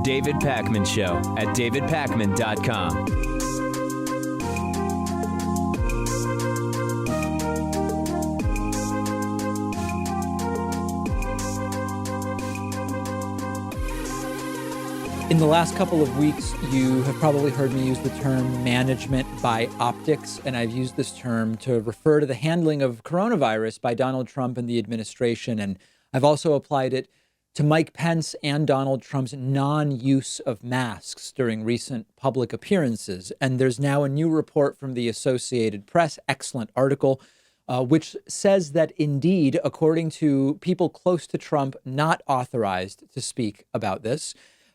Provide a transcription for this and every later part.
David Pakman Show at davidpakman.com. In the last couple of weeks, you have probably heard me use the term management by optics, and I've used this term to refer to the handling of coronavirus by Donald Trump and the administration. And I've also applied it to Mike Pence and Donald Trump's non-use of masks during recent public appearances. And there's now a new report from the Associated Press, excellent article, which says that indeed, according to people close to Trump, not authorized to speak about this,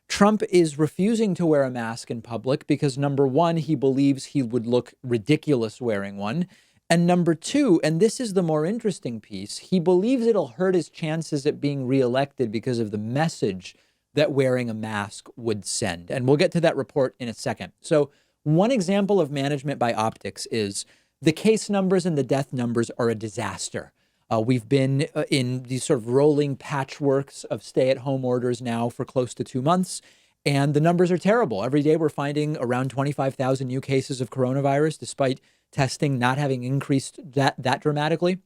Trump is refusing to wear a mask in public because, number one, he believes he would look ridiculous wearing one. And number two, and this is the more interesting piece, he believes it'll hurt his chances at being reelected because of the message that wearing a mask would send. And we'll get to that report in a second. So one example of management by optics is the case numbers and the death numbers are a disaster. We've been in these sort of rolling patchworks of stay-at-home orders now for close to 2 months, and the numbers are terrible. Every day we're finding around 25,000 new cases of coronavirus, despite testing not having increased that dramatically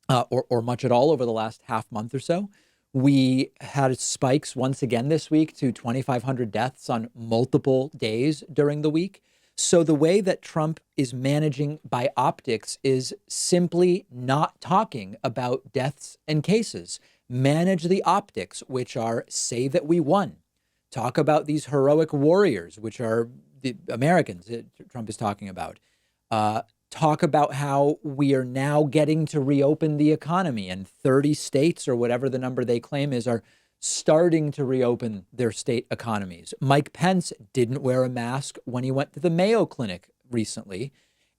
or much at all over the last half month or so. We had spikes once again this week to 2,500 deaths on multiple days during the week. So the way that Trump is managing by optics is simply not talking about deaths and cases. Manage the optics, which are say that we won. Talk about these heroic warriors, which are the Americans that Trump is talking about. Talk about how we are now getting to reopen the economy, and 30 states or whatever the number they claim is are starting to reopen their state economies. Mike Pence didn't wear a mask when he went to the Mayo Clinic recently,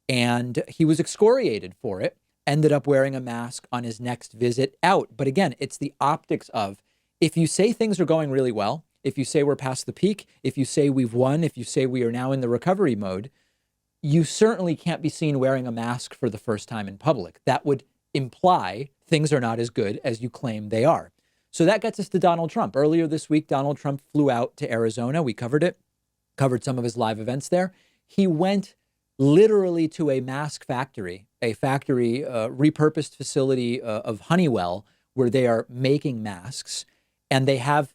and he was excoriated for it, ended up wearing a mask on his next visit out. But again, it's the optics of, if you say things are going really well, if you say we're past the peak, if you say we've won, if you say we are now in the recovery mode, you certainly can't be seen wearing a mask for the first time in public. That would imply things are not as good as you claim they are. So that gets us to Donald Trump. Earlier this week, Donald Trump flew out to Arizona. We covered it, covered some of his live events there. He went literally to a mask factory, a factory, repurposed facility of Honeywell, where they are making masks. And they have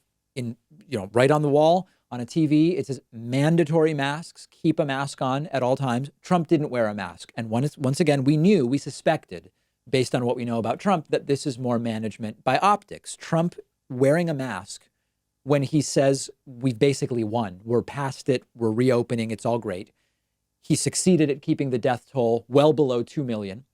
right on the wall on a TV, it says mandatory masks, keep a mask on at all times. Trump didn't wear a mask. And once again, we suspected, based on what we know about Trump, that this is more management by optics. Trump wearing a mask when he says we've basically won, we're past it, we're reopening, it's all great. He succeeded at keeping the death toll well below 2 million.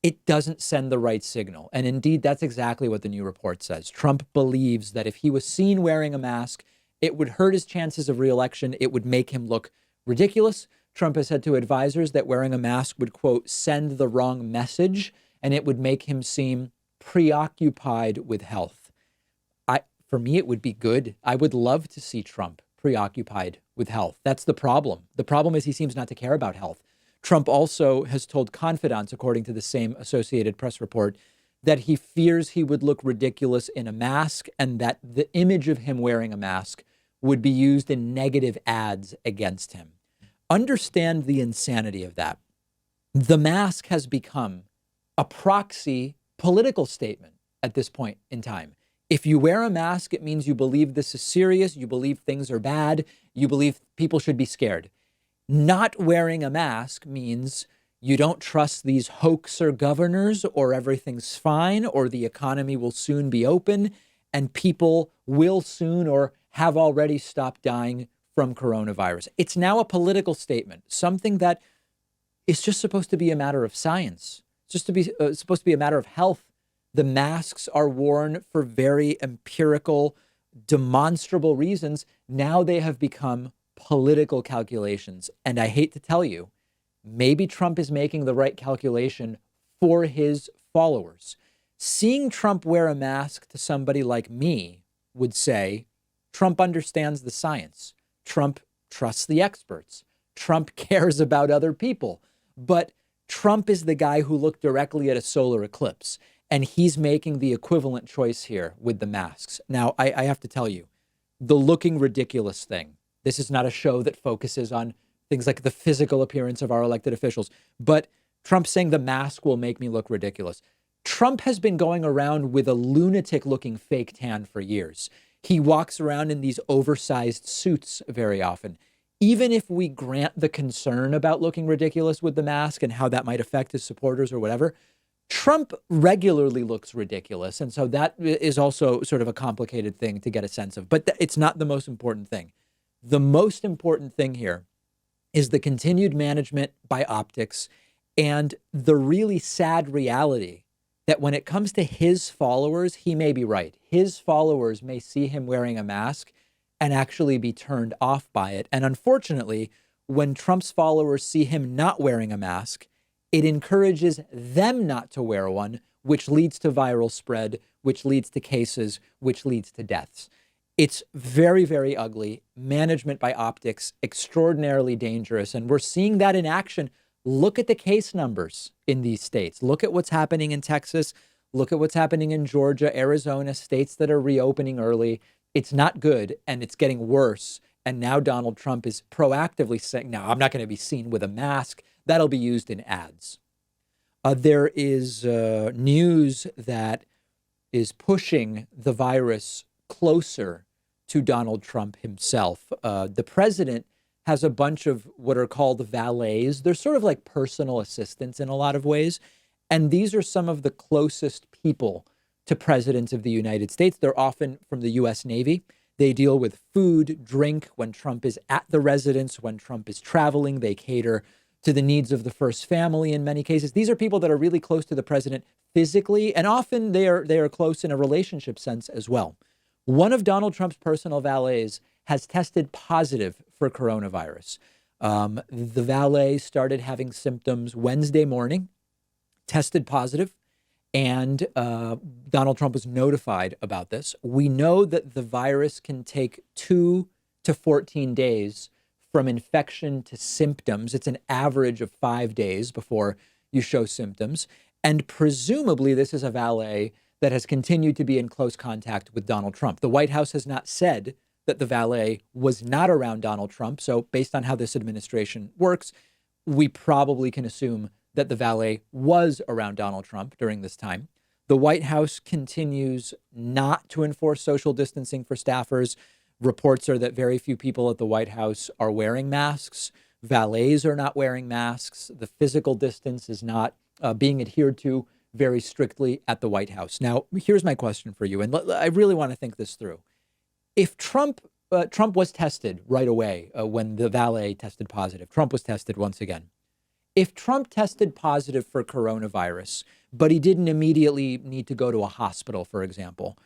It doesn't send the right signal. And indeed, that's exactly what the new report says. Trump believes that if he was seen wearing a mask, it would hurt his chances of reelection. It would make him look ridiculous. Trump has said to advisors that wearing a mask would, quote, send the wrong message, and it would make him seem preoccupied with health. For me, it would be good. I would love to see Trump preoccupied with health. That's the problem. The problem is he seems not to care about health. Trump also has told confidants, according to the same Associated Press report, that he fears he would look ridiculous in a mask and that the image of him wearing a mask would be used in negative ads against him. Understand the insanity of that. The mask has become a proxy political statement at this point in time. If you wear a mask, it means you believe this is serious, you believe things are bad, you believe people should be scared. Not wearing a mask means you don't trust these hoaxer governors, or everything's fine, or the economy will soon be open, and people will soon or have already stopped dying from coronavirus. It's now a political statement, something that is just supposed to be a matter of science. It's just supposed to be a matter of health. The masks are worn for very empirical, demonstrable reasons. Now they have become political calculations. And I hate to tell you, maybe Trump is making the right calculation for his followers. Seeing Trump wear a mask to somebody like me would say, Trump understands the science. Trump trusts the experts. Trump cares about other people. But Trump is the guy who looked directly at a solar eclipse, and he's making the equivalent choice here with the masks. Now, I have to tell you, the looking ridiculous thing. This is not a show that focuses on things like the physical appearance of our elected officials, but Trump saying the mask will make me look ridiculous. Trump has been going around with a lunatic looking fake tan for years. He walks around in these oversized suits very often. Even if we grant the concern about looking ridiculous with the mask and how that might affect his supporters or whatever, Trump regularly looks ridiculous. And so that is also sort of a complicated thing to get a sense of. But it's not the most important thing. The most important thing here is the continued management by optics and the really sad reality that when it comes to his followers, he may be right. His followers may see him wearing a mask and actually be turned off by it. And unfortunately, when Trump's followers see him not wearing a mask, it encourages them not to wear one, which leads to viral spread, which leads to cases, which leads to deaths. It's very, very ugly. Management by optics, extraordinarily dangerous. And we're seeing that in action. Look at the case numbers in these states. Look at what's happening in Texas. Look at what's happening in Georgia, Arizona, states that are reopening early. It's not good, and it's getting worse. And now Donald Trump is proactively saying, no, I'm not going to be seen with a mask. That'll be used in ads. There is news that is pushing the virus closer to Donald Trump himself. The president has a bunch of what are called valets. They're sort of like personal assistants in a lot of ways. And these are some of the closest people to presidents of the United States. They're often from the U.S. Navy. They deal with food, drink when Trump is at the residence, when Trump is traveling. They cater to the needs of the first family in many cases. These are people that are really close to the president physically, and often they are close in a relationship sense as well. One of Donald Trump's personal valets has tested positive for coronavirus. The valet started having symptoms Wednesday morning, tested positive, and Donald Trump was notified about this. We know that the virus can take 2 to 14 days from infection to symptoms. It's an average of 5 days before you show symptoms. And presumably this is a valet that has continued to be in close contact with Donald Trump. The White House has not said that the valet was not around Donald Trump. So based on how this administration works, we probably can assume that the valet was around Donald Trump during this time. The White House continues not to enforce social distancing for staffers. Reports are that very few people at the White House are wearing masks. Valets are not wearing masks. The physical distance is not being adhered to very strictly at the White House. Now, here's my question for you, and I really want to think this through. If Trump was tested right away when the valet tested positive, Trump was tested once again. If Trump tested positive for coronavirus, but he didn't immediately need to go to a hospital, for example,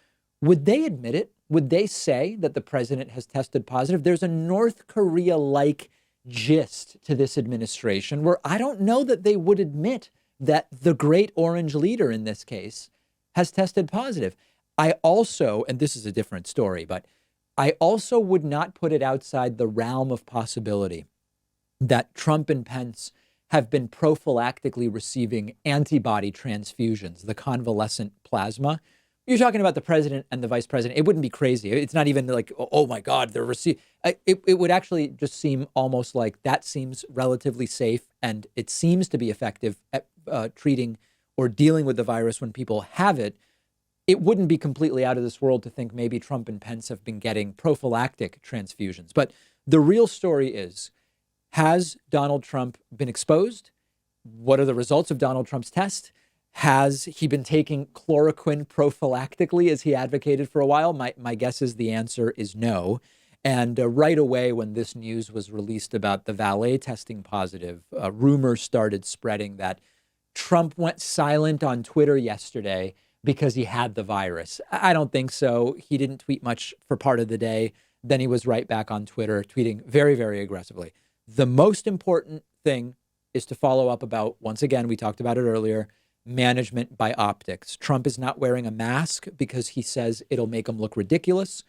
would they admit it? Would they say that the president has tested positive? There's a North Korea-like gist to this administration where I don't know that they would admit that the great orange leader in this case has tested positive. I also, and this is a different story, but I also would not put it outside the realm of possibility that Trump and Pence have been prophylactically receiving antibody transfusions, the convalescent plasma. You're talking about the president and the vice president. It wouldn't be crazy. It's not even like, oh my God, they're receiving. It would actually just seem almost like that seems relatively safe, and it seems to be effective at treating or dealing with the virus when people have it. It wouldn't be completely out of this world to think maybe Trump and Pence have been getting prophylactic transfusions. But the real story is, has Donald Trump been exposed? What are the results of Donald Trump's test? Has he been taking chloroquine prophylactically as he advocated for a while? My guess is the answer is no. And right away, when this news was released about the valet testing positive, rumors started spreading that Trump went silent on Twitter yesterday because he had the virus. I don't think so. He didn't tweet much for part of the day. Then he was right back on Twitter, tweeting very, very aggressively. The most important thing is to follow up about, once again, we talked about it earlier, management by optics. Trump is not wearing a mask because he says it'll make him look ridiculous.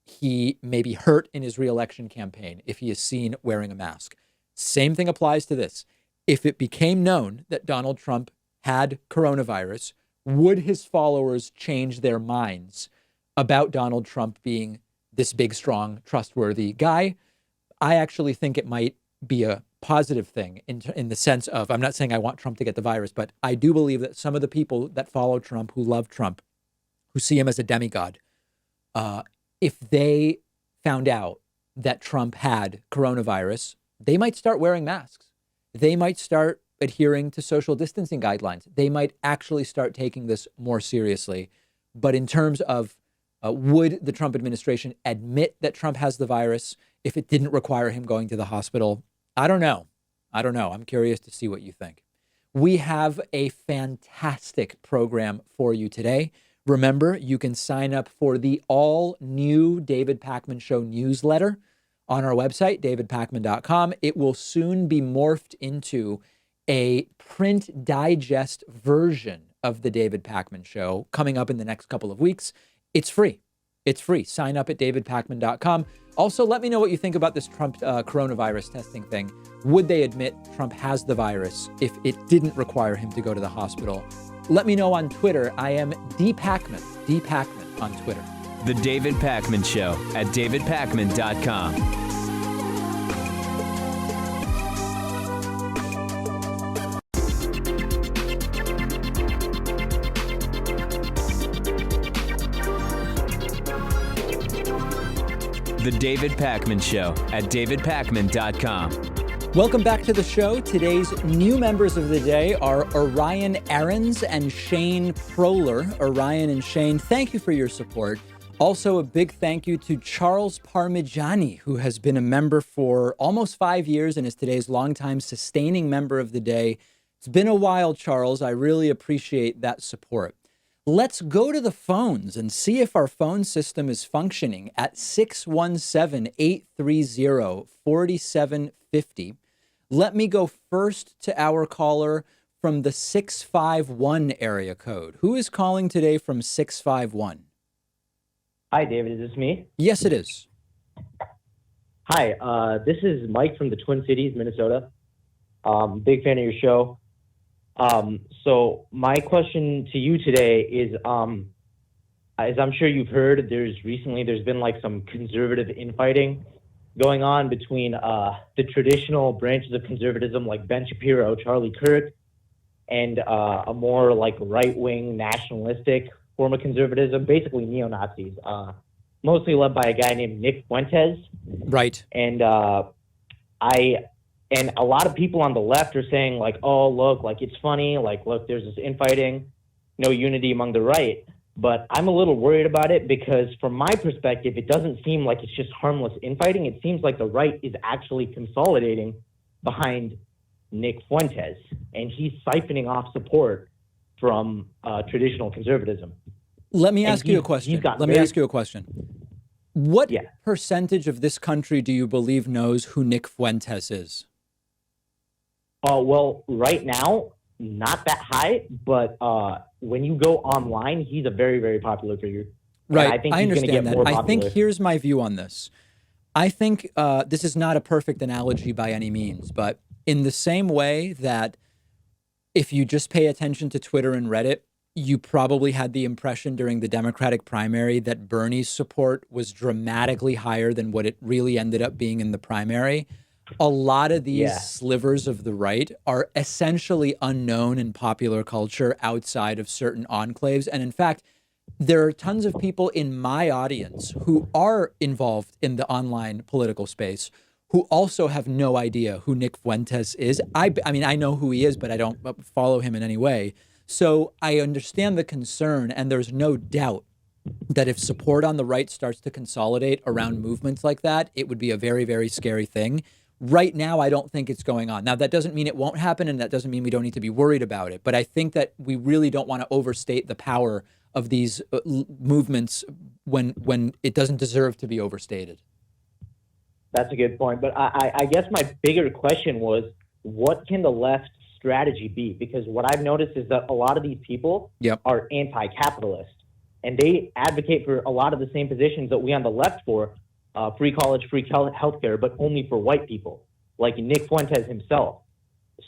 He may be hurt in his reelection campaign if he is seen wearing a mask. Same thing applies to this. If it became known that Donald Trump had coronavirus, would his followers change their minds about Donald Trump being this big, strong, trustworthy guy. I actually think it might be a positive thing in the sense of, I'm not saying I want Trump to get the virus, but I do believe that some of the people that follow Trump, who love Trump, who see him as a demigod, if they found out that Trump had coronavirus, they might start wearing masks. They might start adhering to social distancing guidelines. They might actually start taking this more seriously. But in terms of would the Trump administration admit that Trump has the virus if it didn't require him going to the hospital? I don't know. I'm curious to see what you think. We have a fantastic program for you today. Remember, you can sign up for the all new David Pakman Show newsletter on our website, davidpakman.com. It will soon be morphed into a print digest version of the David Pakman Show coming up in the next couple of weeks. It's free. Sign up at davidpakman.com. Also, let me know what you think about this Trump coronavirus testing thing. Would they admit Trump has the virus if it didn't require him to go to the hospital? Let me know on Twitter. I am dpakman on Twitter. The David Pakman Show at davidpakman.com. The David Pakman Show at davidpakman.com. Welcome back to the show. Today's new members of the day are Orion Aarons and Shane Proler. Orion and Shane, thank you for your support. Also, a big thank you to Charles Parmigiani, who has been a member for almost 5 years and is today's longtime sustaining member of the day. It's been a while, Charles. I really appreciate that support. Let's go to the phones and see if our phone system is functioning at 617-830-4750. Let me go first to our caller from the 651 area code. Who is calling today from 651? Hi, David. Is this me? Yes, it is. Hi, this is Mike from the Twin Cities, Minnesota. Big fan of your show. So my question to you today is, as I'm sure you've heard, there's been like some conservative infighting going on between the traditional branches of conservatism like Ben Shapiro, Charlie Kirk, and a more like right-wing nationalistic form of conservatism, basically neo-Nazis, mostly led by a guy named Nick Fuentes. Right. And and a lot of people on the left are saying like, oh, look, like it's funny, like, look, there's this infighting, no unity among the right. But I'm a little worried about it because from my perspective, it doesn't seem like it's just harmless infighting. It seems like the right is actually consolidating behind Nick Fuentes, and he's siphoning off support from traditional conservatism. Let me ask you a question. What percentage of this country do you believe knows who Nick Fuentes is? Well, right now, not that high, but when you go online, he's a very, very popular figure. Right, I think I he's going to get understand more that. I popular. think here's my view on this. I think this is not a perfect analogy by any means, but in the same way that if you just pay attention to Twitter and Reddit, you probably had the impression during the Democratic primary that Bernie's support was dramatically higher than what it really ended up being in the primary. A lot of these slivers of the right are essentially unknown in popular culture outside of certain enclaves. And in fact, there are tons of people in my audience who are involved in the online political space who also have no idea who Nick Fuentes is. I mean, I know who he is, but I don't follow him in any way. So I understand the concern, and there's no doubt that if support on the right starts to consolidate around movements like that, it would be a very, very scary thing. Right now, I don't think it's going on. Now, that doesn't mean it won't happen, and that doesn't mean we don't need to be worried about it. But I think that we really don't want to overstate the power of these movements when it doesn't deserve to be overstated. That's a good point. But I guess my bigger question was, what can the left strategy be? Because what I've noticed is that a lot of these people are anti-capitalist, and they advocate for a lot of the same positions that we on the left for, free college, free healthcare, but only for white people, like Nick Fuentes himself.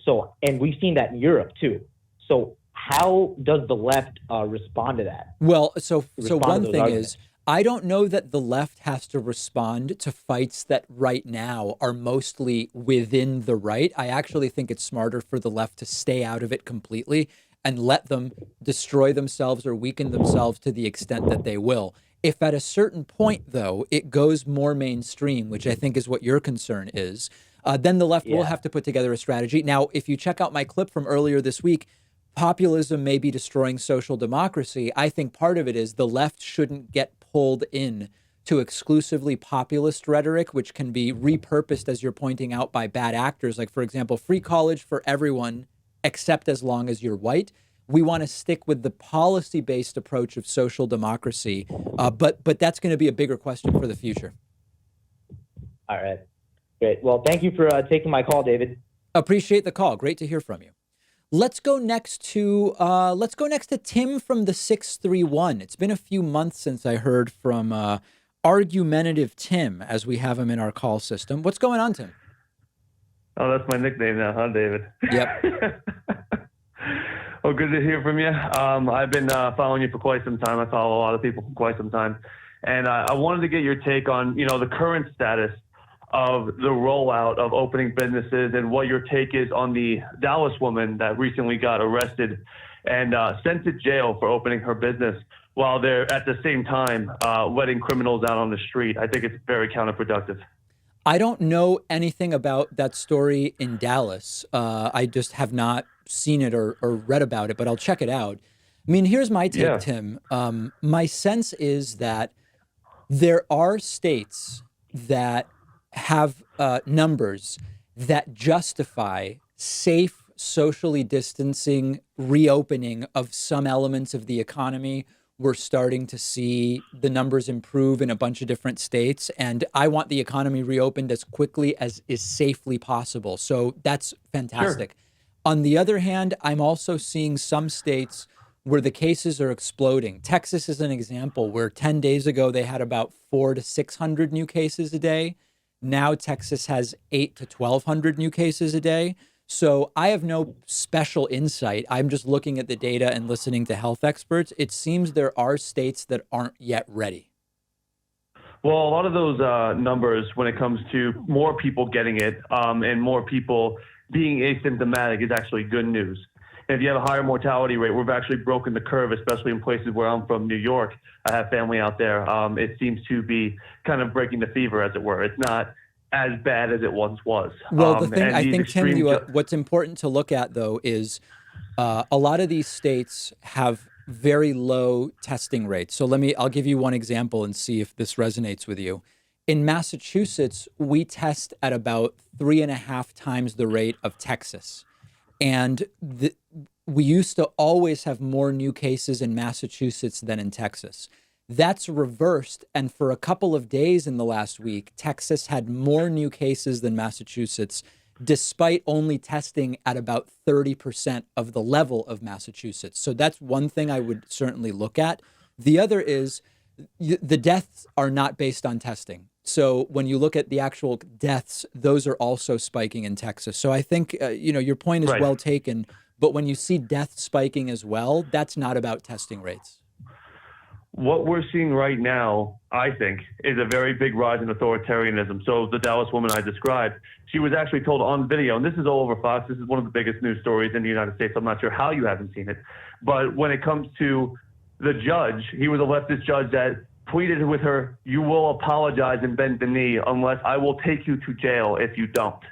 So, and we've seen that in Europe too. So how does the left respond to that? Well, so one thing is, I don't know that the left has to respond to fights that right now are mostly within the right. I actually think it's smarter for the left to stay out of it completely and let them destroy themselves or weaken themselves to the extent that they will. If at a certain point, though, it goes more mainstream, which I think is what your concern is, then the left will have to put together a strategy. Now, if you check out my clip from earlier this week, populism may be destroying social democracy. I think part of it is the left shouldn't get pulled in to exclusively populist rhetoric, which can be repurposed, as you're pointing out, by bad actors. Like, for example, free college for everyone, except as long as you're white. We want to stick with the policy-based approach of social democracy, but that's going to be a bigger question for the future. All right, great. Well, thank you for taking my call, David. Appreciate the call. Great to hear from you. Let's go next to Tim from the 631. It's been a few months since I heard from argumentative Tim, as we have him in our call system. What's going on, Tim? Oh, that's my nickname now, huh, David? Yep. Well, good to hear from you. I've been following you for quite some time. I follow a lot of people for quite some time. And I wanted to get your take on, the current status of the rollout of opening businesses and what your take is on the Dallas woman that recently got arrested and sent to jail for opening her business while they're at the same time letting criminals out on the street. I think it's very counterproductive. I don't know anything about that story in Dallas. I just have not seen it or read about it, but I'll check it out. I mean, here's my take, Tim. My sense is that there are states that have numbers that justify safe, socially distancing reopening of some elements of the economy. We're starting to see the numbers improve in a bunch of different states, and I want the economy reopened as quickly as is safely possible. So that's fantastic. Sure. On the other hand, I'm also seeing some states where the cases are exploding. Texas is an example where 10 days ago they had about 400 to 600 new cases a day. Now Texas has 800 to 1,200 new cases a day. So I have no special insight. I'm just looking at the data and listening to health experts. It seems there are states that aren't yet ready. Well, a lot of those numbers, when it comes to more people getting it and more people being asymptomatic, is actually good news. And if you have a higher mortality rate, we've actually broken the curve, especially in places where I'm from, New York. I have family out there. It seems to be kind of breaking the fever, as it were. It's not as bad as it once was. Well, the thing I think, Tim, what's important to look at, though, is a lot of these states have very low testing rates. So I'll give you one example and see if this resonates with you. In Massachusetts, we test at about 3.5 times the rate of Texas. And we used to always have more new cases in Massachusetts than in Texas. That's reversed. And for a couple of days in the last week, Texas had more new cases than Massachusetts, despite only testing at about 30% of the level of Massachusetts. So that's one thing I would certainly look at. The other is the deaths are not based on testing. So when you look at the actual deaths, those are also spiking in Texas. So I think, your point is well taken. But when you see death spiking as well, that's not about testing rates. What we're seeing right now, I think, is a very big rise in authoritarianism. So the Dallas woman I described, she was actually told on video, and this is all over Fox. This is one of the biggest news stories in the United States. I'm not sure how you haven't seen it. But when it comes to the judge, he was a leftist judge that tweeted with her, "You will apologize and bend the knee unless I will take you to jail if you don't."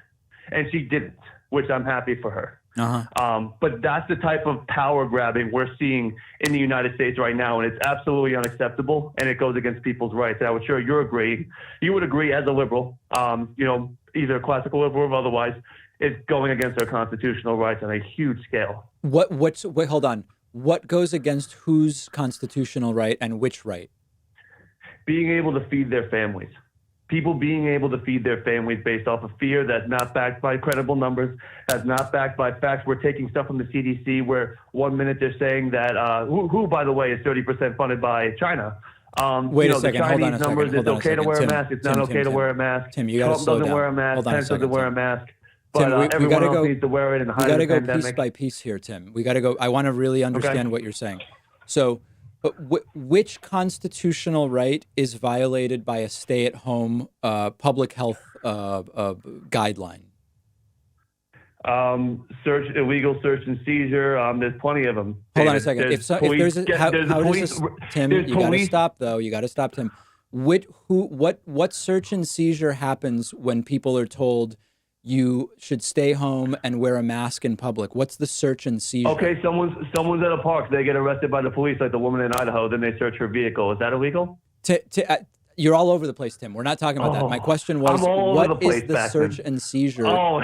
And she didn't, which I'm happy for her. But that's the type of power grabbing we're seeing in the United States right now, and it's absolutely unacceptable, and it goes against people's rights. And I would sure you would agree as a liberal, either classical liberal or otherwise, it's going against our constitutional rights on a huge scale. Wait, hold on. What goes against whose constitutional right and which right? Being able to feed their families. People being able to feed their families based off of fear that's not backed by credible numbers, that's not backed by facts. We're taking stuff from the CDC where 1 minute they're saying that, who by the way, is 30% funded by China. Wait a second, hold on a second. Numbers, it's okay to wear a mask, it's not okay to wear a mask. Tim, you got to slow down. Trump doesn't wear a mask, Pence doesn't wear a mask. Tim, But everyone else needs to wear it in the height of the pandemic. We got to go piece by piece here, Tim. We got to go. I want to really understand what you're saying. So Which constitutional right is violated by a stay-at-home public health guideline? Illegal search and seizure. There's plenty of them. Hold David. on a second. There's If police, there's a, how there's a does police, this, Tim? there's You got to police. stop though. You got to stop, Tim. What search and seizure happens when people are told you should stay home and wear a mask in public? What's the search and seizure? Okay, someone's at a park. They get arrested by the police, like the woman in Idaho. Then they search her vehicle. Is that illegal? You're all over the place, Tim. We're not talking about that. My question was, I'm all over what the place, is the search and seizure? Oh,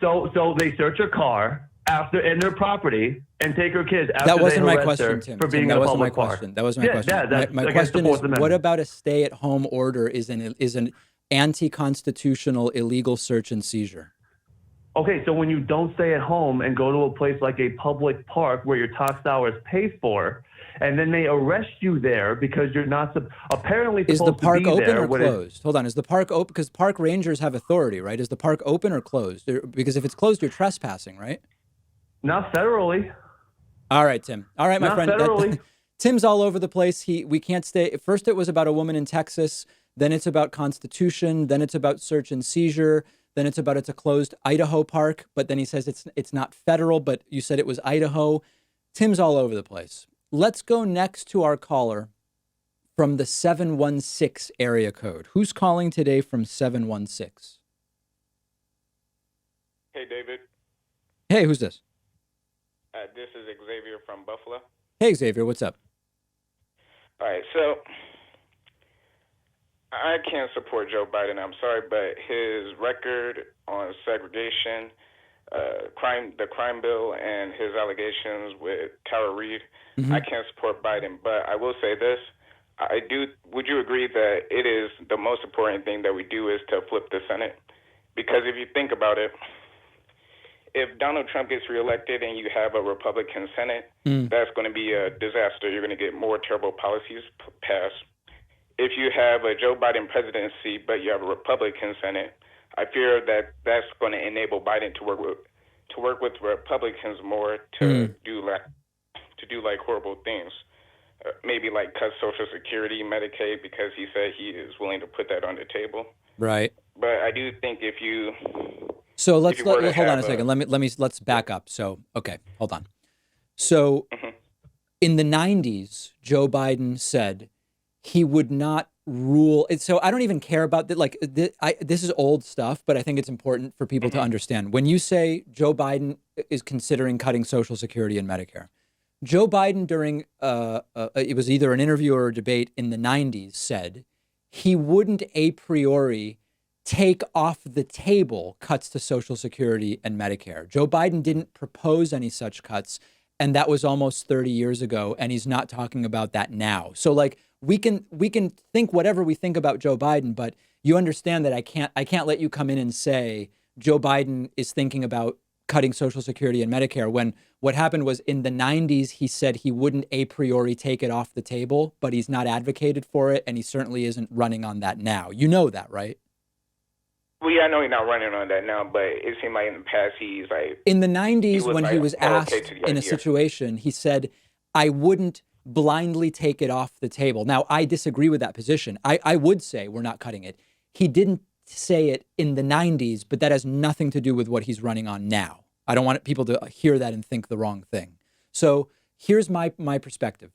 so they search her car and their property and take her kids after That wasn't they my arrest her question, Tim. for being That in a wasn't my public park. question. That wasn't my question. that's My against the question Fourth is, Amendment. what about a stay-at-home order is an anti-constitutional illegal search and seizure? Okay, so when you don't stay at home and go to a place like a public park where your tax dollars pay for, and then they arrest you there because you're not apparently supposed Is the park to be open there or closed? Hold on. Is the park open? Because park rangers have authority, right? Is the park open or closed? Because if it's closed, you're trespassing, right? Not federally. All right, Tim. All right, my Not friend. federally. Tim's all over the place. We can't stay. First, it was about a woman in Texas. Then it's about Constitution. Then it's about search and seizure. Then it's about it's a closed Idaho park. But then he says it's not federal. But you said it was Idaho. Tim's all over the place. Let's go next to our caller from the 716 area code. Who's calling today from 716? Hey, David. Hey, who's this? This is Xavier from Buffalo. Hey, Xavier, what's up? All right, so I can't support Joe Biden. I'm sorry, but his record on segregation, the crime bill, and his allegations with Tara Reid, I can't support Biden. But I will say this: I do. Would you agree that it is the most important thing that we do is to flip the Senate? Because if you think about it, if Donald Trump gets reelected and you have a Republican Senate, that's going to be a disaster. You're going to get more terrible policies passed. If you have a Joe Biden presidency, but you have a Republican Senate, I fear that that's going to enable Biden to work with Republicans more to do like horrible things, maybe like cut Social Security, Medicaid, because he said he is willing to put that on the table. Right. But I do think if you So let's if you were to hold on a have second. Let's back up. So okay, hold on. So in the 90s, Joe Biden said he would not rule. So I don't even care about that. Like this is old stuff, but I think it's important for people to understand. When you say Joe Biden is considering cutting Social Security and Medicare, Joe Biden during it was either an interview or a debate in the 90s said he wouldn't a priori take off the table cuts to Social Security and Medicare. Joe Biden didn't propose any such cuts, and that was almost 30 years ago, and he's not talking about that now. So like we can think whatever we think about Joe Biden, but you understand that I can't let you come in and say Joe Biden is thinking about cutting Social Security and Medicare when what happened was in the 90s he said he wouldn't a priori take it off the table, but he's not advocated for it, and he certainly isn't running on that now. You know that, right? Well, yeah, I know he's not running on that now, but it seemed like in the past he's like... In the 90s, when he was more asked okay to the in a idea. situation, he said, I wouldn't blindly take it off the table. Now, I disagree with that position. I would say we're not cutting it. He didn't say it in the 90s, but that has nothing to do with what he's running on now. I don't want people to hear that and think the wrong thing. So here's my perspective.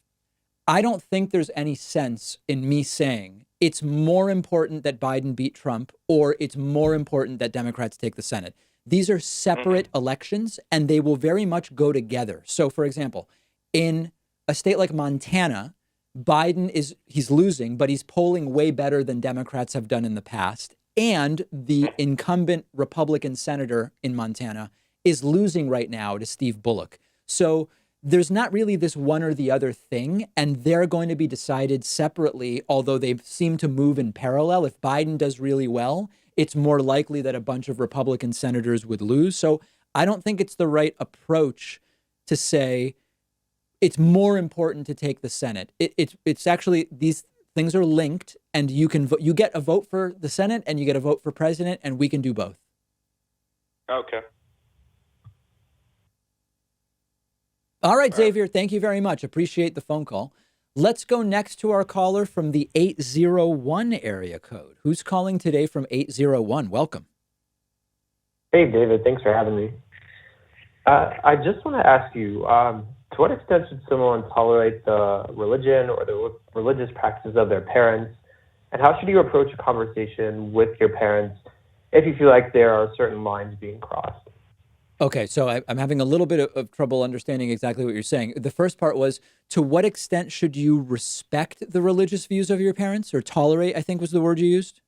I don't think there's any sense in me saying it's more important that Biden beat Trump or it's more important that Democrats take the Senate. These are separate elections and they will very much go together. So, for example, in a state like Montana, Biden he's losing, but he's polling way better than Democrats have done in the past. And the incumbent Republican senator in Montana is losing right now to Steve Bullock. So there's not really this one or the other thing, and they're going to be decided separately, although they seem to move in parallel. If Biden does really well, it's more likely that a bunch of Republican senators would lose. So I don't think it's the right approach to say it's more important to take the Senate. It's actually, these things are linked, and you get a vote for the Senate and you get a vote for president, and we can do both. Okay. All right, Xavier, thank you very much. Appreciate the phone call. Let's go next to our caller from the 801 area code. Who's calling today from 801? Welcome. Hey, David. Thanks for having me. I just want to ask you, to what extent should someone tolerate the religion or the religious practices of their parents? And how should you approach a conversation with your parents if you feel like there are certain lines being crossed? Okay, so I'm having a little bit of trouble understanding exactly what you're saying. The first part was, to what extent should you respect the religious views of your parents, or tolerate, I think was the word you used?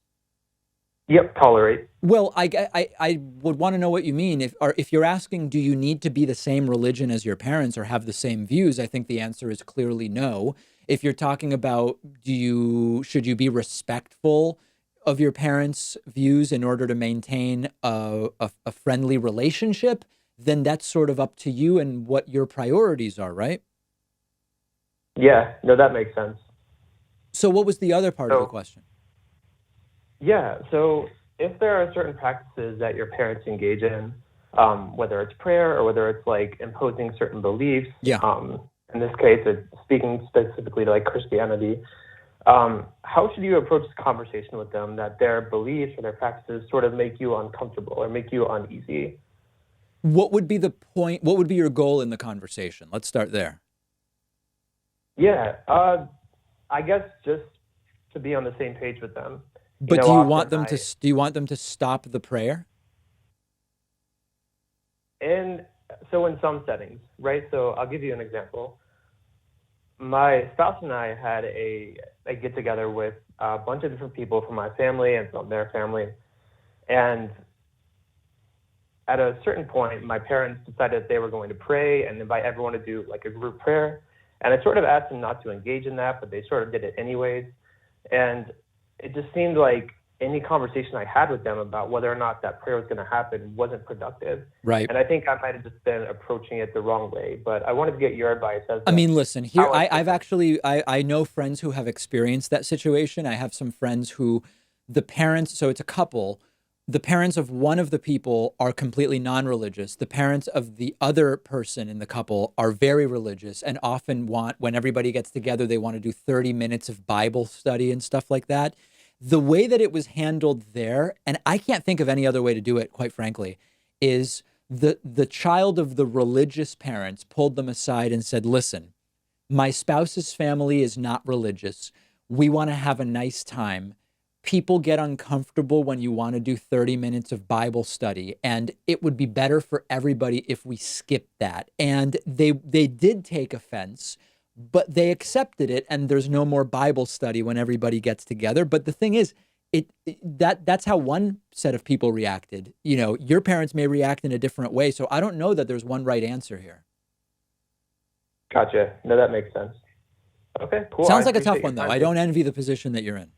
Yep, tolerate. Well, I would want to know what you mean. If you're asking, do you need to be the same religion as your parents or have the same views? I think the answer is clearly no. If you're talking about, should you be respectful of your parents' views in order to maintain a friendly relationship, then that's sort of up to you and what your priorities are, right? Yeah, no, that makes sense. So what was the other part of the question? Yeah, so if there are certain practices that your parents engage in, whether it's prayer or whether it's like imposing certain beliefs, in this case, it's speaking specifically to like Christianity, how should you approach the conversation with them that their beliefs or their practices sort of make you uncomfortable or make you uneasy? What would be the point? What would be your goal in the conversation? Let's start there. Yeah, I guess just to be on the same page with them. But do you want them to stop the prayer? And so in some settings, right? So I'll give you an example. My spouse and I had a get together with a bunch of different people from my family and from their family. And at a certain point, my parents decided they were going to pray and invite everyone to do like a group prayer. And I sort of asked them not to engage in that, but they sort of did it anyways. And it just seemed like any conversation I had with them about whether or not that prayer was going to happen wasn't productive. Right. And I think I might have just been approaching it the wrong way. But I wanted to get your advice. I mean, listen, here, I know friends who have experienced that situation. I have some friends who the parents, so it's a couple, the parents of one of the people are completely non-religious. The parents of the other person in the couple are very religious and often want, when everybody gets together, they want to do 30 minutes of Bible study and stuff like that. The way that it was handled there, and I can't think of any other way to do it, quite frankly, is the child of the religious parents pulled them aside and said, listen, my spouse's family is not religious. We want to have a nice time. People get uncomfortable when you want to do 30 minutes of Bible study, and it would be better for everybody if we skipped that. And they did take offense, but they accepted it, and there's no more Bible study when everybody gets together. But the thing is, that's how one set of people reacted. You know, your parents may react in a different way, so I don't know that there's one right answer here. Gotcha. No, that makes sense. Okay, cool. Sounds like a tough one, though. I don't envy the position that you're in.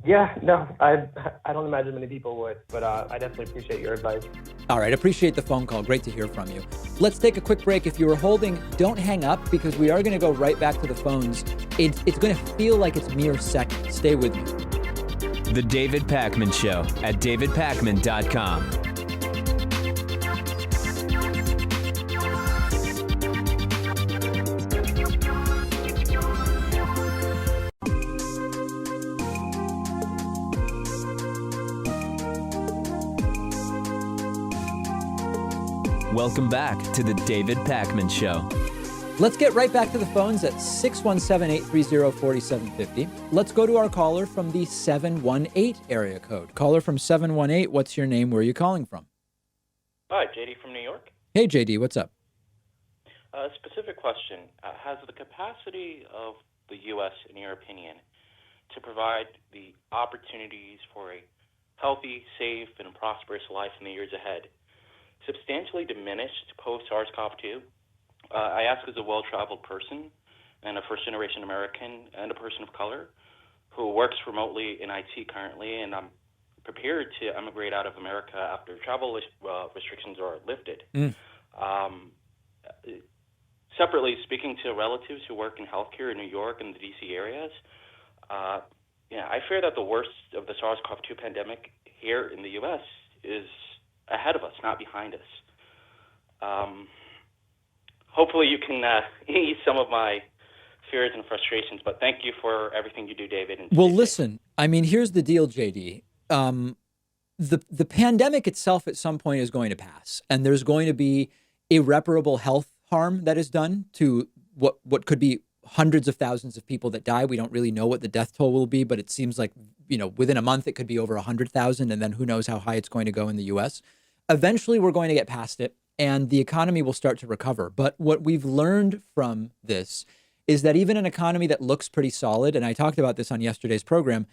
Yeah, no, I don't imagine many people would, but I definitely appreciate your advice. All right, appreciate the phone call. Great to hear from you. Let's take a quick break. If you were holding, don't hang up, because we are going to go right back to the phones. It's going to feel like it's mere seconds. Stay with me. The David Pakman Show at davidpakman.com. Welcome back to the David Pakman Show. Let's get right back to the phones at 617-830-4750. Let's go to our caller from the 718 area code. Caller from 718, what's your name? Where are you calling from? Hi, JD from New York. Hey, JD, what's up? Specific question. Has the capacity of the U.S., in your opinion, to provide the opportunities for a healthy, safe, and prosperous life in the years ahead substantially diminished post-SARS-CoV-2? I ask as a well-traveled person and a first-generation American and a person of color who works remotely in IT currently, and I'm prepared to emigrate out of America after travel restrictions are lifted. Separately, speaking to relatives who work in healthcare in New York and the D.C. areas, I fear that the worst of the SARS-CoV-2 pandemic here in the U.S. is ahead of us, not behind us. hopefully you can ease some of my fears and frustrations. But thank you for everything you do, David. And Well, listen, I mean, here's the deal, JD. The pandemic itself at some point is going to pass, and there's going to be irreparable health harm that is done to what could be hundreds of thousands of people that die. We don't really know what the death toll will be, but it seems like, within a month it could be over 100,000, and then who knows how high it's going to go in the US. Eventually we're going to get past it and the economy will start to recover. But what we've learned from this is that even an economy that looks pretty solid, and I talked about this on yesterday's program,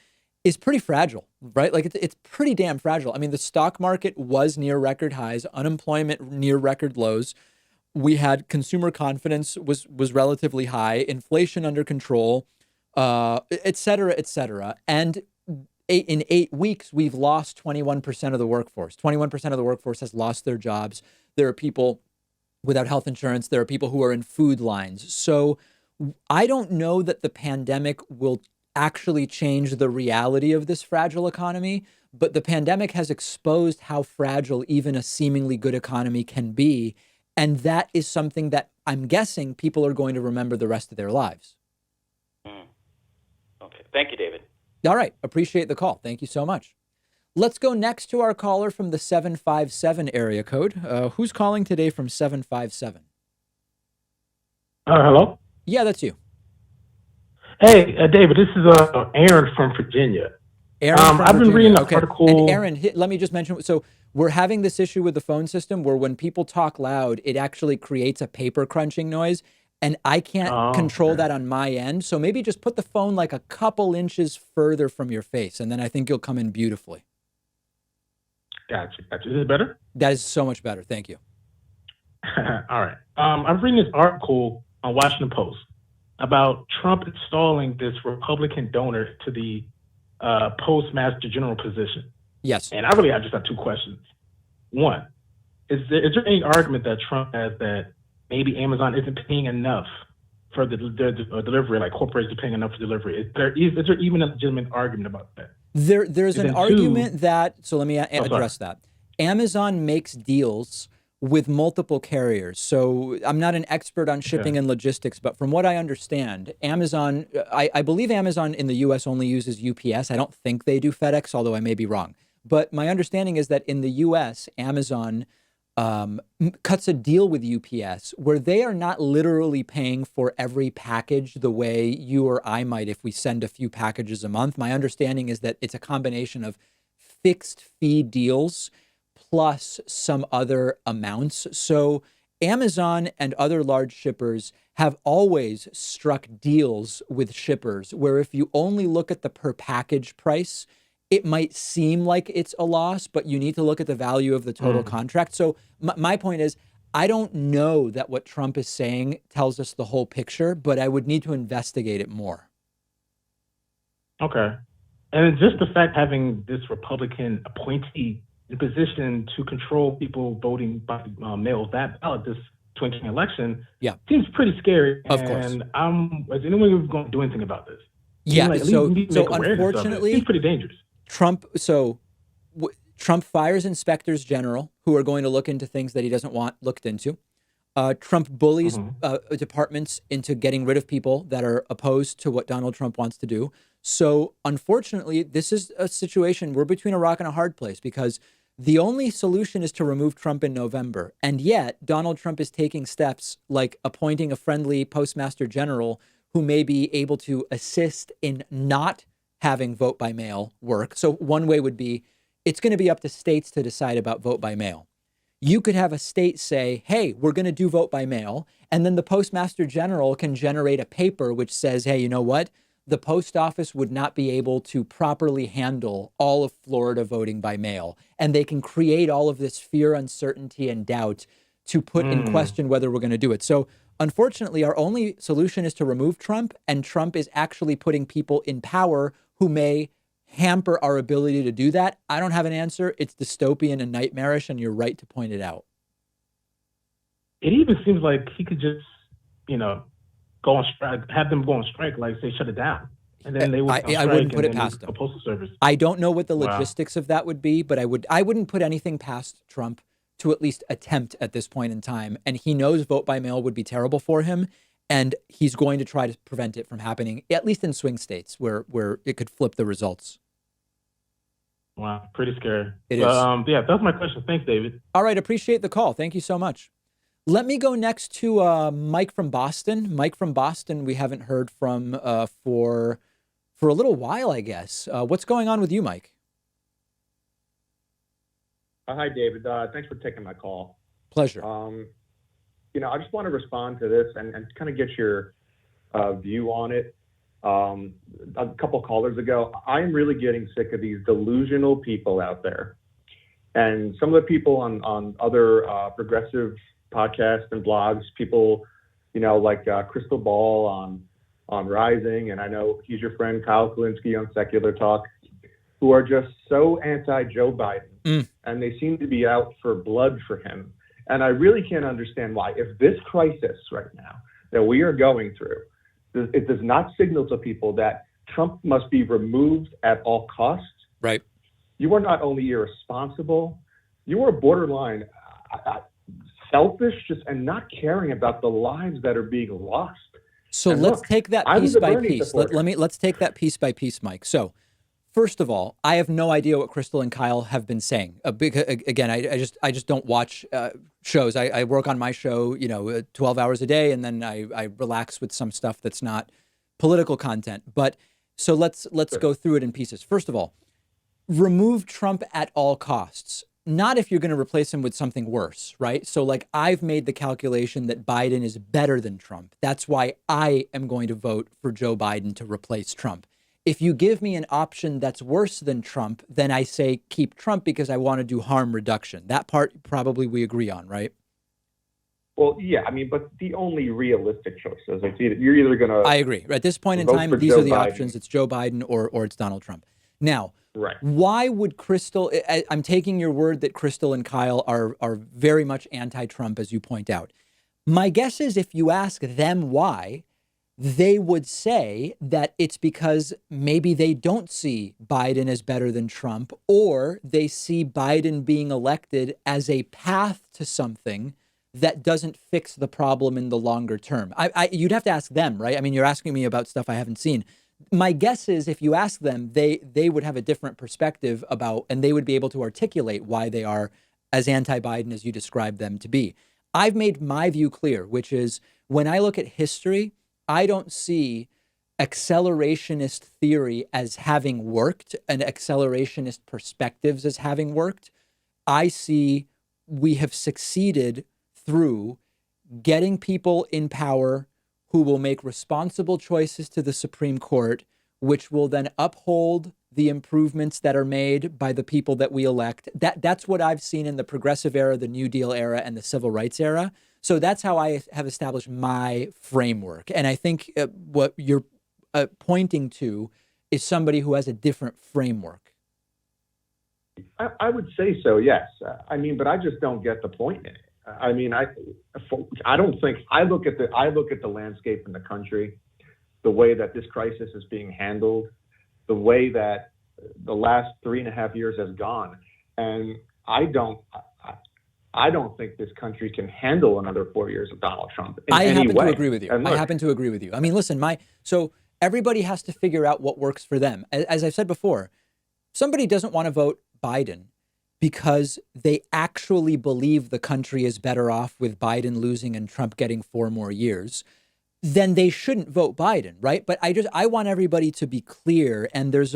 is pretty fragile, right? Like it's pretty damn fragile. I mean, the stock market was near record highs, unemployment near record lows. We had consumer confidence was relatively high, inflation under control, et cetera, et cetera. And in 8 weeks, we've lost 21% of the workforce. 21% of the workforce has lost their jobs. There are people without health insurance. There are people who are in food lines. So I don't know that the pandemic will actually change the reality of this fragile economy, but the pandemic has exposed how fragile even a seemingly good economy can be. And that is something that I'm guessing people are going to remember the rest of their lives. Okay. Thank you, David. All right. Appreciate the call. Thank you so much. Let's go next to our caller from the 757 area code. Who's calling today from 757? Hello? Yeah, that's you. Hey, David, this is Aaron from Virginia. Aaron from I've been Virginia. reading an Okay. article. And Aaron, let me just mention, so we're having this issue with the phone system where when people talk loud, it actually creates a paper crunching noise, and I can't control that on my end. So maybe just put the phone like a couple inches further from your face, and then I think you'll come in beautifully. Gotcha. Is it better? That is so much better. Thank you. All right. I'm reading this article on Washington Post about Trump installing this Republican donor to the Postmaster General position. Yes. And I really just have two questions. One, is there any argument that Trump has that maybe Amazon isn't paying enough for the delivery, like corporations are paying enough for delivery? Is there even a legitimate argument about that? There's an argument that, so let me address that. Amazon makes deals with multiple carriers. So I'm not an expert on shipping and logistics, but from what I understand, Amazon, I believe Amazon in the US only uses UPS. I don't think they do FedEx, although I may be wrong. But my understanding is that in the US, Amazon cuts a deal with UPS where they are not literally paying for every package the way you or I might if we send a few packages a month. My understanding is that it's a combination of fixed fee deals plus some other amounts. So Amazon and other large shippers have always struck deals with shippers where if you only look at the per package price, it might seem like it's a loss, but you need to look at the value of the total contract. So my point is, I don't know that what Trump is saying tells us the whole picture, but I would need to investigate it more. Okay. And just the fact having this Republican appointee in position to control people voting by mail that ballot this 2020 election seems pretty scary. Of course. And is anyone going to do anything about this? Yeah. Like, so unfortunately, it seems pretty dangerous. Trump fires inspectors general who are going to look into things that he doesn't want looked into. Trump bullies departments into getting rid of people that are opposed to what Donald Trump wants to do. So unfortunately, this is a situation, we're between a rock and a hard place because the only solution is to remove Trump in November. And yet Donald Trump is taking steps like appointing a friendly postmaster general who may be able to assist in not having vote by mail work. So one way would be, it's going to be up to states to decide about vote by mail. You could have a state say, hey, we're going to do vote by mail. And then the postmaster general can generate a paper which says, hey, you know what? The post office would not be able to properly handle all of Florida voting by mail. And they can create all of this fear, uncertainty, and doubt to put in question whether we're going to do it. So unfortunately, our only solution is to remove Trump, and Trump is actually putting people in power who may hamper our ability to do that. I don't have an answer. It's dystopian and nightmarish, and you're right to point it out. It even seems like he could just, go on strike, have them go on strike, like say shut it down, and then they would. I wouldn't put it past them. Postal service. I don't know what the logistics of that would be, but I wouldn't put anything past Trump. to at least attempt at this point in time. And he knows vote by mail would be terrible for him. And he's going to try to prevent it from happening, at least in swing states where it could flip the results. Wow, pretty scary. It is. Yeah, that's my question. Thanks, David. All right, appreciate the call. Thank you so much. Let me go next to Mike from Boston. Mike from Boston, we haven't heard from for a little while, I guess. What's going on with you, Mike? Hi, David. Thanks for taking my call. Pleasure. I just want to respond to this and kind of get your view on it. A couple callers ago, I'm really getting sick of these delusional people out there. And some of the people on other progressive podcasts and blogs, people, like Krystal Ball on Rising, and I know he's your friend Kyle Kulinksi on Secular Talk, who are just so anti-Joe Biden, and they seem to be out for blood for him. And I really can't understand why. If this crisis right now that we are going through, it does not signal to people that Trump must be removed at all costs. Right. You are not only irresponsible, you are borderline selfish, and not caring about the lives that are being lost. So let's take that piece by piece. Let's take that piece by piece, Mike. So first of all, I have no idea what Krystal and Kyle have been saying. Again, I just don't watch shows. I work on my show, 12 hours a day, and then I relax with some stuff that's not political content. But so let's go through it in pieces. First of all, remove Trump at all costs. Not if you're going to replace him with something worse, right? So like I've made the calculation that Biden is better than Trump. That's why I am going to vote for Joe Biden to replace Trump. If you give me an option that's worse than Trump, then I say keep Trump because I want to do harm reduction. That part probably we agree on, right? Well, yeah, but the only realistic choices, you're either going to... I agree. At this point in time, these are the options. It's Joe Biden or it's Donald Trump. Now, right. Why would Krystal... I'm taking your word that Krystal and Kyle are very much anti-Trump, as you point out. My guess is if you ask them why, they would say that it's because maybe they don't see Biden as better than Trump, or they see Biden being elected as a path to something that doesn't fix the problem in the longer term. You'd have to ask them, right? You're asking me about stuff I haven't seen. My guess is if you ask them, they would have a different perspective about, and they would be able to articulate why they are as anti-Biden as you described them to be. I've made my view clear, which is when I look at history, I don't see accelerationist theory as having worked and accelerationist perspectives as having worked. I see we have succeeded through getting people in power who will make responsible choices to the Supreme Court, which will then uphold the improvements that are made by the people that we elect. That's what I've seen in the progressive era, the New Deal era, and the civil rights era. So that's how I have established my framework. And I think what you're pointing to is somebody who has a different framework. I would say so, yes. But I just don't get the point in it. I don't think I look at the landscape in the country, the way that this crisis is being handled, the way that the last 3.5 years has gone, and I don't think this country can handle another 4 years of Donald Trump. I happen to agree with you. Listen, so everybody has to figure out what works for them. As I've said before, somebody doesn't want to vote Biden because they actually believe the country is better off with Biden losing and Trump getting 4 more years, then they shouldn't vote Biden, right? But I want everybody to be clear. And there's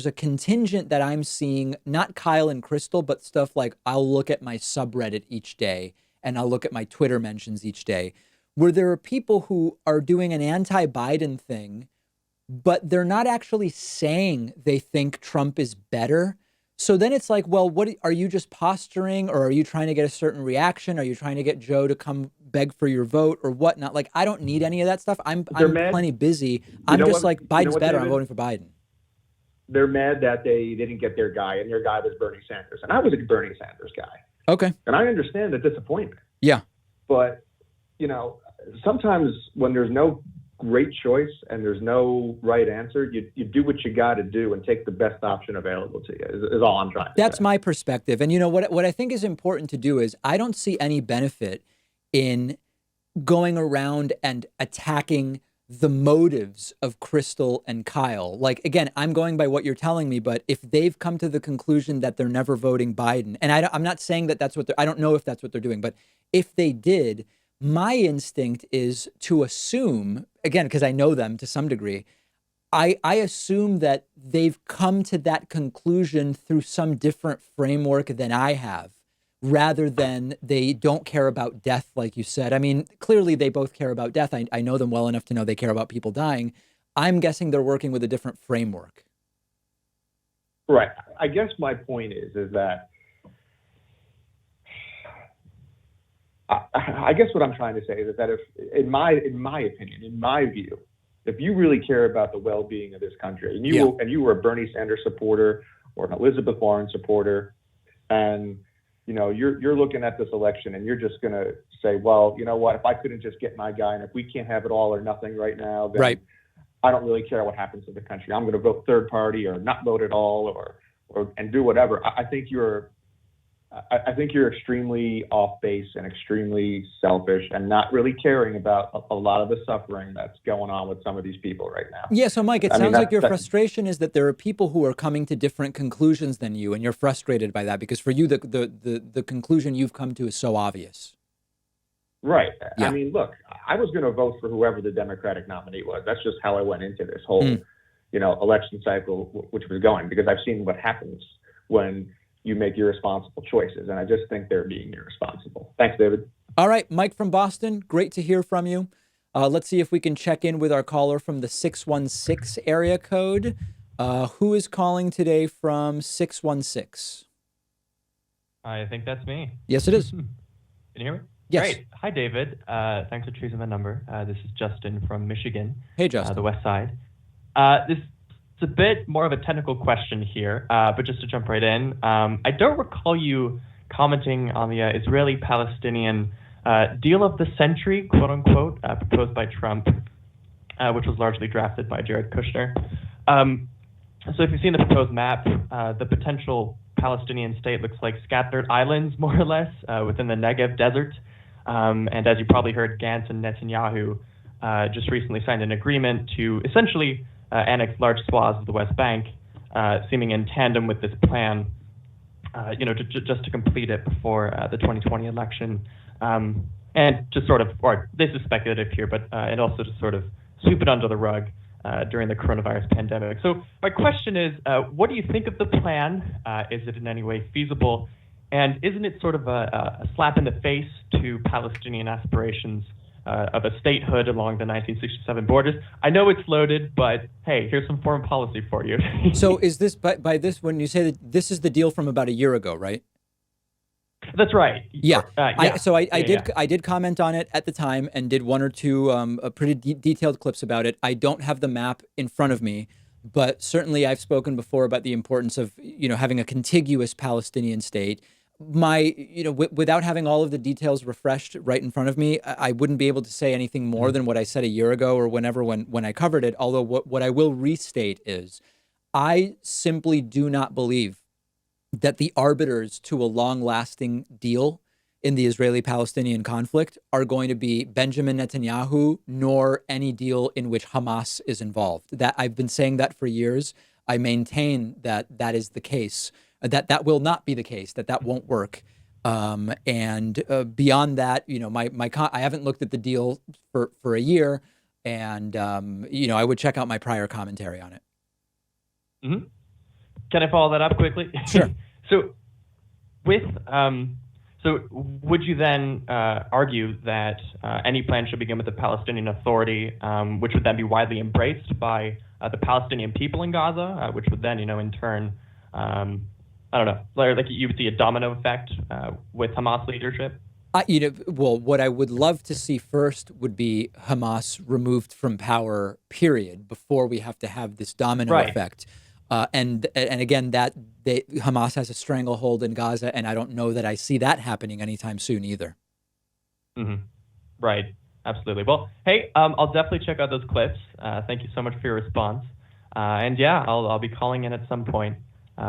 a contingent that I'm seeing, not Kyle and Krystal, but stuff like I'll look at my subreddit each day and I'll look at my Twitter mentions each day, where there are people who are doing an anti-Biden thing, but they're not actually saying they think Trump is better. So then it's like, well, what are you just posturing, or are you trying to get a certain reaction? Are you trying to get Joe to come beg for your vote or whatnot? Like, I don't need any of that stuff. I'm plenty busy. I'm just like, Biden's better. I'm voting for Biden. They're mad that they didn't get their guy, and their guy was Bernie Sanders. And I was a Bernie Sanders guy. Okay. And I understand the disappointment. Yeah. But, sometimes when there's no great choice and there's no right answer. You do what you got to do and take the best option available to you is all I'm trying to say. That's my perspective. And what I think is important to do is I don't see any benefit in going around and attacking the motives of Krystal and Kyle. Like, again, I'm going by what you're telling me, but if they've come to the conclusion that they're never voting Biden, and I'm not saying that that's what I don't know if that's what they're doing, but if they did, my instinct is to assume, again, because I know them to some degree, I assume that they've come to that conclusion through some different framework than I have, rather than they don't care about death, like you said. I mean, clearly they both care about death. I know them well enough to know they care about people dying. I'm guessing they're working with a different framework. Right. I guess my point is that I guess what I'm trying to say is that if, in my opinion, in my view, if you really care about the well-being of this country, and you were a Bernie Sanders supporter or an Elizabeth Warren supporter, and you're looking at this election and you're just going to say, well, you know what, if I couldn't just get my guy, and if we can't have it all or nothing right now, then right. I don't really care what happens to the country. I'm going to vote third party or not vote at all or and do whatever. I think you're extremely off base and extremely selfish and not really caring about a lot of the suffering that's going on with some of these people right now. Yeah. So, Mike, it sounds like your frustration is that there are people who are coming to different conclusions than you, and you're frustrated by that because for you, the conclusion you've come to is so obvious. Right. Yeah. I mean, look, I was going to vote for whoever the Democratic nominee was. That's just how I went into this whole, election cycle, which was going, because I've seen what happens when you make irresponsible choices. And I just think they're being irresponsible. Thanks, David. All right. Mike from Boston, great to hear from you. Let's see if we can check in with our caller from the 616 area code. Who is calling today from 616? I think that's me. Yes, it is. Can you hear me? Yes. Great. Hi, David. Thanks for choosing my number. This is Justin from Michigan. Hey, Justin. The West Side. It's a bit more of a technical question here, but just to jump right in, I don't recall you commenting on the Israeli-Palestinian deal of the century, quote unquote, proposed by Trump, which was largely drafted by Jared Kushner. So if you've seen the proposed map, the potential Palestinian state looks like scattered islands, more or less, within the Negev desert. And as you probably heard, Gantz and Netanyahu just recently signed an agreement to essentially annex large swaths of the West Bank, seeming in tandem with this plan, just to complete it before the 2020 election. And just sort of, or this is speculative here, but and also to sort of sweep it under the rug during the coronavirus pandemic. So my question is, what do you think of the plan? Is it in any way feasible? And isn't it sort of a slap in the face to Palestinian aspirations of a statehood along the 1967 borders? I know it's loaded, but hey, here's some foreign policy for you. So is this, by this, when you say that this is the deal from about a year ago, right? That's right. Yeah. Yeah. I did comment on it at the time and did one or two pretty detailed clips about it. I don't have the map in front of me, but certainly I've spoken before about the importance of, having a contiguous Palestinian state. Without having all of the details refreshed right in front of me, I wouldn't be able to say anything more than what I said a year ago or when I covered it. Although what I will restate is I simply do not believe that the arbiters to a long-lasting deal in the Israeli-Palestinian conflict are going to be Benjamin Netanyahu, nor any deal in which Hamas is involved. That I've been saying that for years. I maintain that is the case. That will not be the case. That won't work. And beyond that, I haven't looked at the deal for a year, and I would check out my prior commentary on it. Mm-hmm. Can I follow that up quickly? Sure. So would you then argue that any plan should begin with the Palestinian Authority, which would then be widely embraced by the Palestinian people in Gaza, which would then, in turn, I don't know, like you would see a domino effect with Hamas leadership? What I would love to see first would be Hamas removed from power, period, before we have to have this domino effect. And again, Hamas has a stranglehold in Gaza, and I don't know that I see that happening anytime soon either. Mm-hmm. Right. Absolutely. Well, hey, I'll definitely check out those clips. Thank you so much for your response. And yeah, I'll be calling in at some point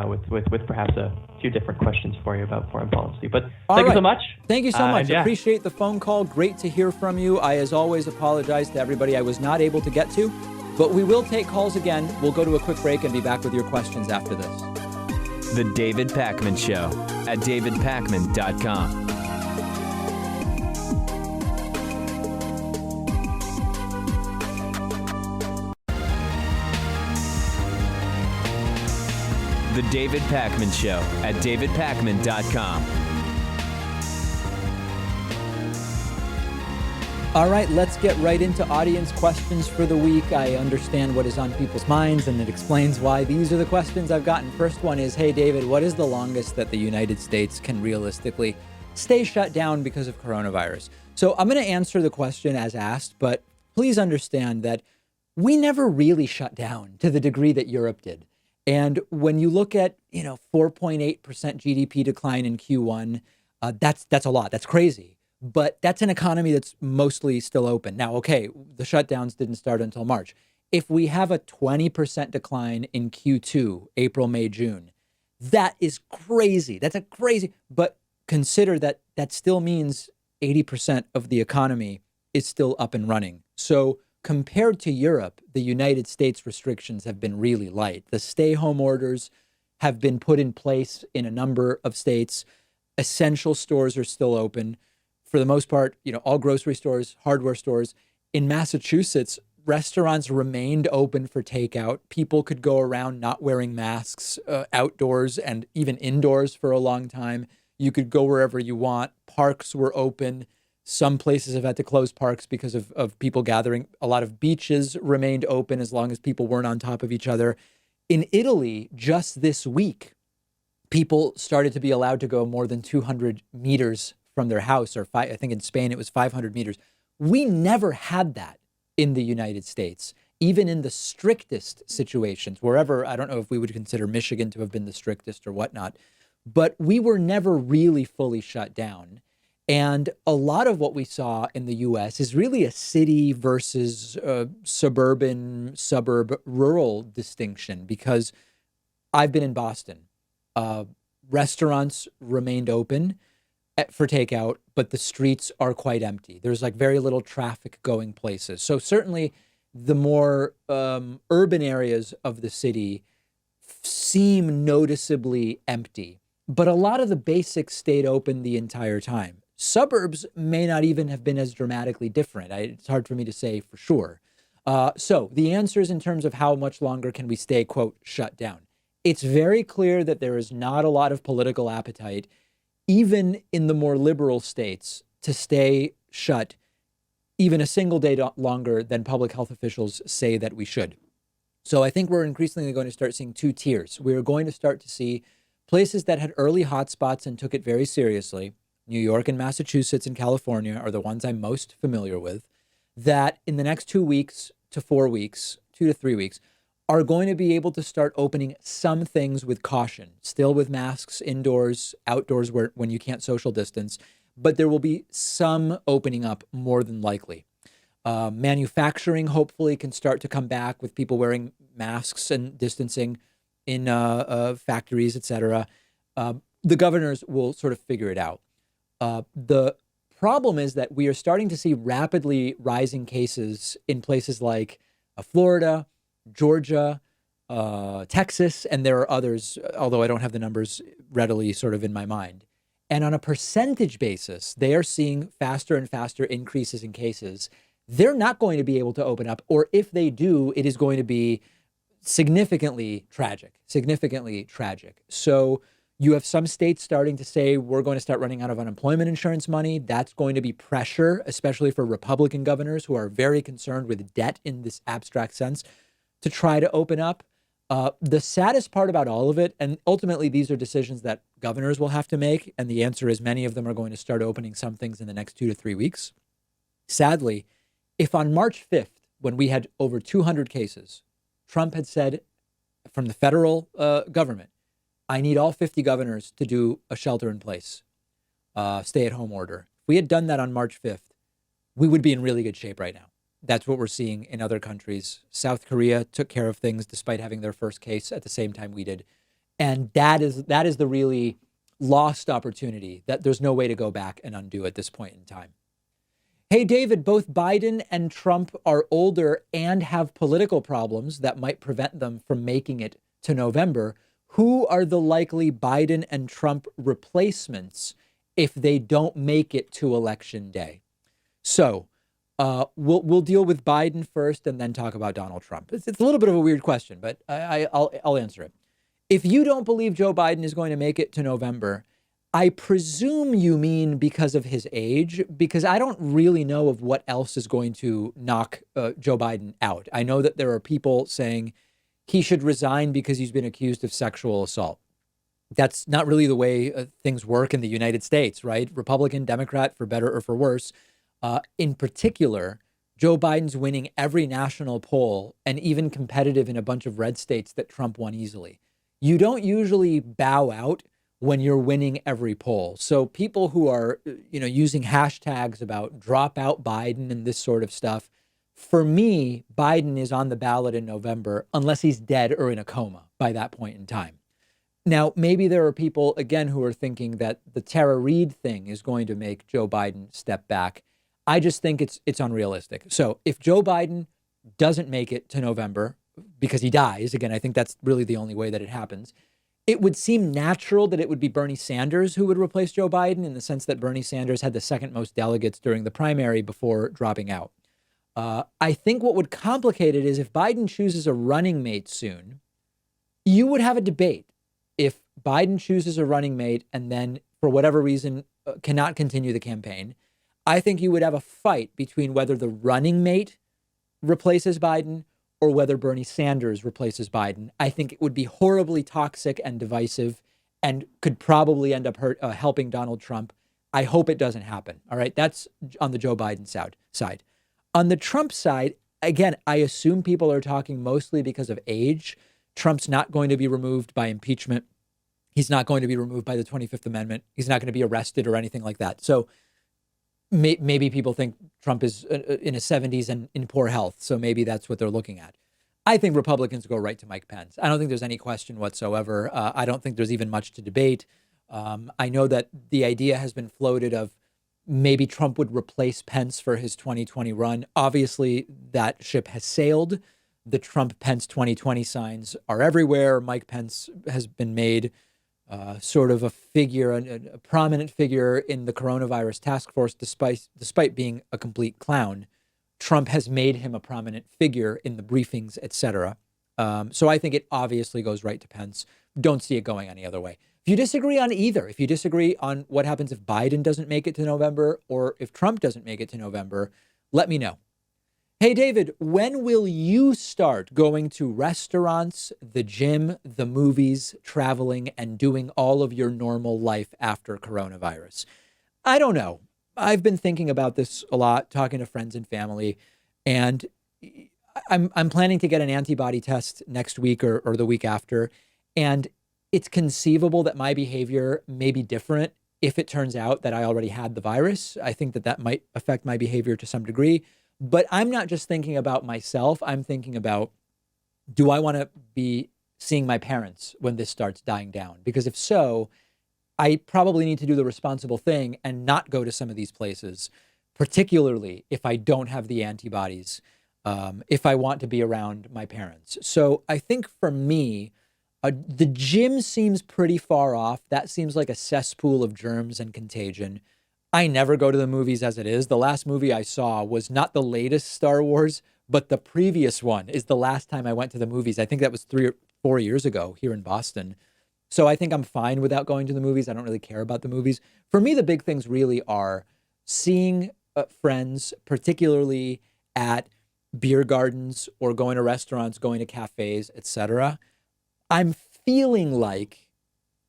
with perhaps a few different questions for you about foreign policy. But thank you so much. Thank you so much. Yeah. Appreciate the phone call. Great to hear from you. I, as always, apologize to everybody I was not able to get to, but we will take calls again. We'll go to a quick break and be back with your questions after this. The David Pakman Show at davidpakman.com. The David Pakman Show at davidpakman.com. All right, let's get right into audience questions for the week. I understand what is on people's minds, and it explains why these are the questions I've gotten. First one is, hey, David, what is the longest that the United States can realistically stay shut down because of coronavirus? So I'm going to answer the question as asked, but please understand that we never really shut down to the degree that Europe did. And when you look at, 4.8% GDP decline in Q1, that's a lot. That's crazy. But that's an economy that's mostly still open. Now, okay, the shutdowns didn't start until March. If we have a 20% decline in Q2, April, May, June, that is crazy. That's a crazy. But consider that that still means 80% of the economy is still up and running. So compared to Europe, the United States restrictions have been really light. The stay-home orders have been put in place in a number of states. Essential stores are still open. For the most part, all grocery stores, hardware stores. In Massachusetts, restaurants remained open for takeout. People could go around not wearing masks outdoors and even indoors for a long time. You could go wherever you want. Parks were open. Some places have had to close parks because of people gathering. A lot of beaches remained open as long as people weren't on top of each other. In Italy, just this week, people started to be allowed to go more than 200 meters from their house, or I think in Spain it was 500 meters. We never had that in the United States, even in the strictest situations, wherever. I don't know if we would consider Michigan to have been the strictest or whatnot, but we were never really fully shut down. And a lot of what we saw in the US is really a city versus suburb, rural distinction, because I've been in Boston. Restaurants remained open for takeout, but the streets are quite empty. There's very little traffic going places. So certainly the more urban areas of the city seem noticeably empty, but a lot of the basics stayed open the entire time. Suburbs may not even have been as dramatically different. It's hard for me to say for sure. So the answers in terms of how much longer can we stay, quote, shut down. It's very clear that there is not a lot of political appetite, even in the more liberal states, to stay shut even a single day longer than public health officials say that we should. So I think we're increasingly going to start seeing two tiers. We're going to start to see places that had early hotspots and took it very seriously. New York and Massachusetts and California are the ones I'm most familiar with, that in the next 2 weeks to 4 weeks, 2 to 3 weeks, are going to be able to start opening some things with caution, still with masks indoors, outdoors when you can't social distance, but there will be some opening up more than likely. Manufacturing hopefully can start to come back with people wearing masks and distancing in factories, etc. The governors will sort of figure it out. The problem is that we are starting to see rapidly rising cases in places like Florida, Georgia, Texas, and there are others, although I don't have the numbers readily sort of in my mind. And on a percentage basis, they are seeing faster and faster increases in cases. They're not going to be able to open up, or if they do, it is going to be significantly tragic. So you have some states starting to say, we're going to start running out of unemployment insurance money. That's going to be pressure, especially for Republican governors who are very concerned with debt in this abstract sense, to try to open up. The saddest part about all of it, and ultimately these are decisions that governors will have to make, and the answer is many of them are going to start opening some things in the next 2 to 3 weeks. Sadly, if on March 5th, when we had over 200 cases, Trump had said from the federal government, I need all 50 governors to do a shelter-in-place, stay-at-home order. If we had done that on March 5th, we would be in really good shape right now. That's what we're seeing in other countries. South Korea took care of things despite having their first case at the same time we did. And that is the really lost opportunity that there's no way to go back and undo at this point in time. Hey, David, both Biden and Trump are older and have political problems that might prevent them from making it to November. Who are the likely Biden and Trump replacements if they don't make it to Election Day? So we'll deal with Biden first and then talk about Donald Trump. It's a little bit of a weird question, but I'll answer it. If you don't believe Joe Biden is going to make it to November, I presume you mean because of his age, because I don't really know of what else is going to knock Joe Biden out. I know that there are people saying he should resign because he's been accused of sexual assault. That's not really the way things work in the United States, right? Republican, Democrat, for better or for worse. In particular, Joe Biden's winning every national poll and even competitive in a bunch of red states that Trump won easily. You don't usually bow out when you're winning every poll. So people who are, using hashtags about drop out Biden and this sort of stuff, for me, Biden is on the ballot in November unless he's dead or in a coma by that point in time. Now, maybe there are people, again, who are thinking that the Tara Reade thing is going to make Joe Biden step back. I just think it's unrealistic. So if Joe Biden doesn't make it to November because he dies, again, I think that's really the only way that it happens, it would seem natural that it would be Bernie Sanders who would replace Joe Biden, in the sense that Bernie Sanders had the second most delegates during the primary before dropping out. I think what would complicate it is if Biden chooses a running mate soon, you would have a debate. If Biden chooses a running mate and then, for whatever reason, cannot continue the campaign, I think you would have a fight between whether the running mate replaces Biden or whether Bernie Sanders replaces Biden. I think it would be horribly toxic and divisive and could probably end up helping Donald Trump. I hope it doesn't happen. All right. That's on the Joe Biden side. On the Trump side, again, I assume people are talking mostly because of age. Trump's not going to be removed by impeachment. He's not going to be removed by the 25th Amendment. He's not going to be arrested or anything like that. So maybe people think Trump is in his 70s and in poor health. So maybe that's what they're looking at. I think Republicans go right to Mike Pence. I don't think there's any question whatsoever. I don't think there's even much to debate. I know that the idea has been floated of maybe Trump would replace Pence for his 2020 run. Obviously, that ship has sailed. The Trump-Pence 2020 signs are everywhere. Mike Pence has been made sort of a figure, a prominent figure in the coronavirus task force, despite being a complete clown. Trump has made him a prominent figure in the briefings, et cetera. So I think it obviously goes right to Pence. Don't see it going any other way. If you disagree on either, if you disagree on what happens if Biden doesn't make it to November or if Trump doesn't make it to November, let me know. Hey, David, when will you start going to restaurants, the gym, the movies, traveling, and doing all of your normal life after coronavirus? I don't know. I've been thinking about this a lot, talking to friends and family, and I'm planning to get an antibody test next week or the week after. And it's conceivable that my behavior may be different if it turns out that I already had the virus. I think that might affect my behavior to some degree. But I'm not just thinking about myself. I'm thinking about, do I want to be seeing my parents when this starts dying down? Because if so, I probably need to do the responsible thing and not go to some of these places, particularly if I don't have the antibodies, if I want to be around my parents. So I think for me, the gym seems pretty far off. That seems like a cesspool of germs and contagion. I never go to the movies as it is. The last movie I saw was not the latest Star Wars, but the previous one is the last time I went to the movies. I think that was 3 or 4 years ago here in Boston. So I think I'm fine without going to the movies. I don't really care about the movies. For me, the big things really are seeing friends, particularly at beer gardens or going to restaurants, going to cafes, etc. I'm feeling like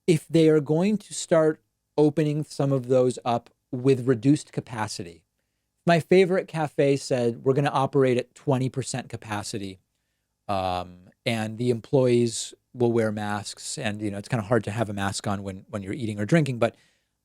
if they are going to start opening some of those up with reduced capacity. My favorite cafe said, we're going to operate at 20% capacity. And the employees will wear masks. And, it's kind of hard to have a mask on when you're eating or drinking. But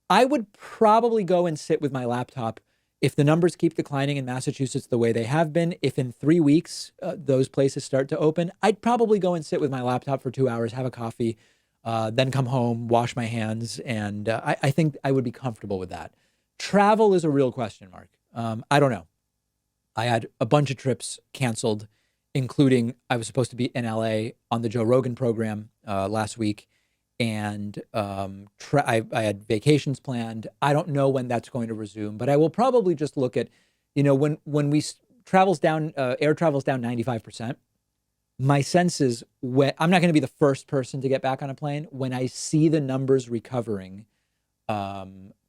I would probably go and sit with my laptop If the numbers keep declining in Massachusetts the way they have been, if in 3 weeks those places start to open, I'd probably go and sit with my laptop for 2 hours, have a coffee, then come home, wash my hands, and I think I would be comfortable with that. Travel is a real question mark. I don't know. I had a bunch of trips canceled, including I was supposed to be in LA on the Joe Rogan program last week, and I had vacations planned. I don't know when that's going to resume, but I will probably just look at, when air travel's down 95%. My sense is I'm not going to be the first person to get back on a plane. When I see the numbers recovering,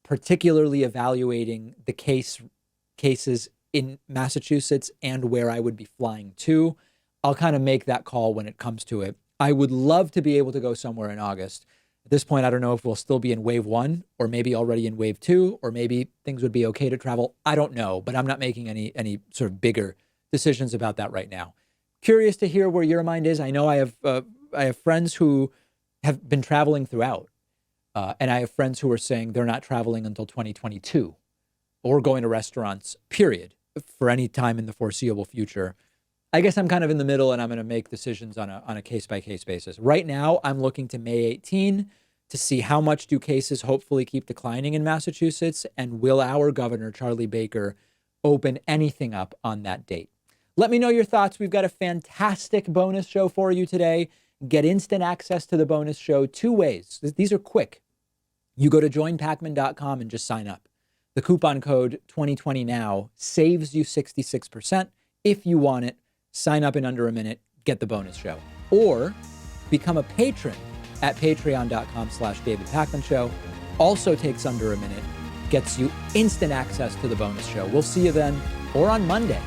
particularly evaluating the cases in Massachusetts and where I would be flying to, I'll kind of make that call when it comes to it. I would love to be able to go somewhere in August. At this point, I don't know if we'll still be in wave 1 or maybe already in wave 2, or maybe things would be okay to travel. I don't know, but I'm not making any sort of bigger decisions about that right now. Curious to hear where your mind is. I know I have friends who have been traveling throughout, and I have friends who are saying they're not traveling until 2022 or going to restaurants, period, for any time in the foreseeable future. I guess I'm kind of in the middle, and I'm going to make decisions on a case-by-case basis. Right now, I'm looking to May 18 to see how much do cases hopefully keep declining in Massachusetts, and will our governor, Charlie Baker, open anything up on that date? Let me know your thoughts. We've got a fantastic bonus show for you today. Get instant access to the bonus show 2 ways. These are quick. You go to joinpacman.com and just sign up. The coupon code 2020NOW saves you 66%. If you want it, sign up in under a minute, get the bonus show. Or become a patron at patreon.com/David Pakman Show. Also takes under a minute, gets you instant access to the bonus show. We'll see you then, or on Monday.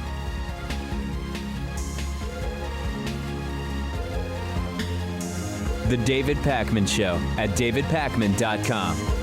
The David Pakman Show at davidpakman.com.